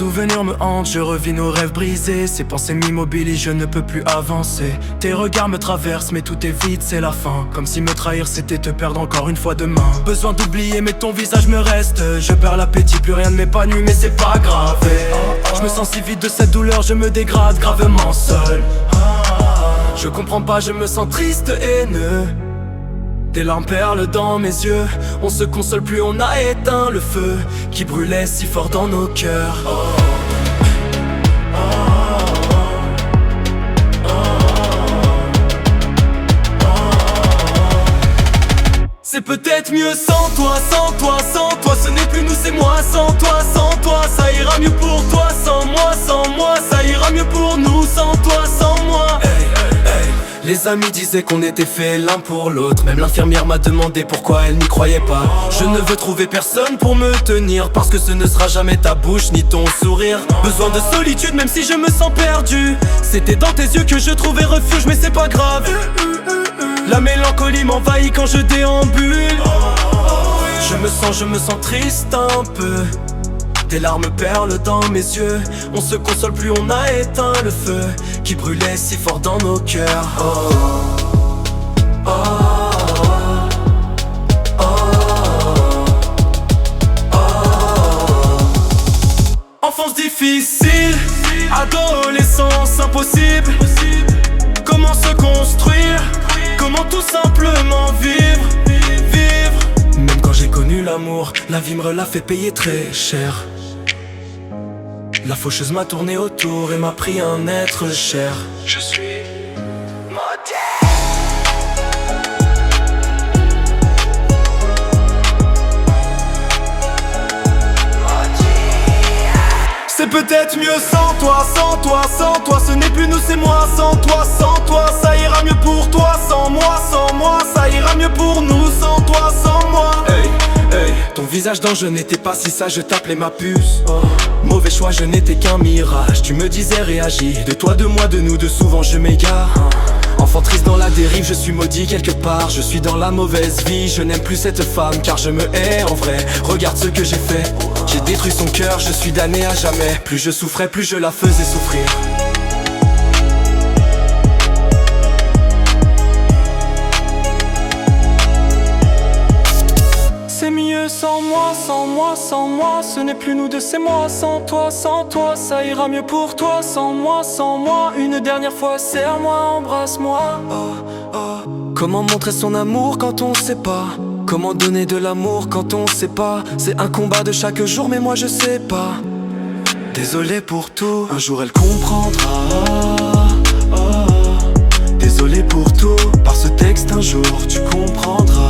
souvenirs me hantent, je revis nos rêves brisés. Ces pensées m'immobilisent, je ne peux plus avancer. Tes regards me traversent, mais tout est vide, c'est la fin. Comme si me trahir c'était te perdre encore une fois demain. Besoin d'oublier mais ton visage me reste. Je perds l'appétit, plus rien ne m'épanouit mais c'est pas grave. Je me sens si vide de cette douleur, je me dégrade gravement seul. Je comprends pas, je me sens triste, haineux. Des larmes perlent dans mes yeux. On se console plus, on a éteint le feu qui brûlait si fort dans nos cœurs. C'est peut-être mieux sans toi, sans toi, sans toi. Ce n'est plus nous, c'est moi. Sans toi, ça ira mieux pour toi. Sans moi, ça ira mieux pour nous. Sans toi, sans moi. Les amis disaient qu'on était faits l'un pour l'autre. Même l'infirmière m'a demandé pourquoi elle n'y croyait pas. Je ne veux trouver personne pour me tenir, parce que ce ne sera jamais ta bouche ni ton sourire. Besoin de solitude même si je me sens perdu. C'était dans tes yeux que je trouvais refuge, mais c'est pas grave. La mélancolie m'envahit quand je déambule. Je me sens triste un peu. Des larmes perlent dans mes yeux. On se console plus, on a éteint le feu qui brûlait si fort dans nos cœurs. Enfance difficile, adolescence impossible. Comment se construire? Comment tout simplement vivre? Même quand j'ai connu l'amour, la vie me l'a fait payer très cher. La faucheuse m'a tourné autour et m'a pris un être cher. Je suis moderne. C'est peut-être mieux sans toi, sans toi, sans toi. Ce n'est plus nous, c'est moi. Sans toi, ça ira mieux pour toi. Sans moi, ça ira mieux pour nous. Sans toi, sans moi. Ton visage dans je n'étais pas si sage, je t'appelais ma puce. Mauvais choix, je n'étais qu'un mirage. Tu me disais réagis, de toi, de moi, de nous, de souvent je m'égare. Enfant triste dans la dérive, je suis maudit quelque part. Je suis dans la mauvaise vie, je n'aime plus cette femme car je me hais en vrai. Regarde ce que j'ai fait, j'ai détruit son cœur, je suis damné à jamais. Plus je souffrais, plus je la faisais souffrir. C'est mieux sans moi, sans moi, sans moi. Ce n'est plus nous deux, c'est moi. Sans toi, ça ira mieux pour toi. Sans moi, une dernière fois, serre-moi, embrasse-moi. Comment montrer son amour quand on sait pas? Comment donner de l'amour quand on sait pas? C'est un combat de chaque jour, mais moi je sais pas. Désolé pour tout, un jour elle comprendra. Désolé pour tout, par ce texte un jour tu comprendras.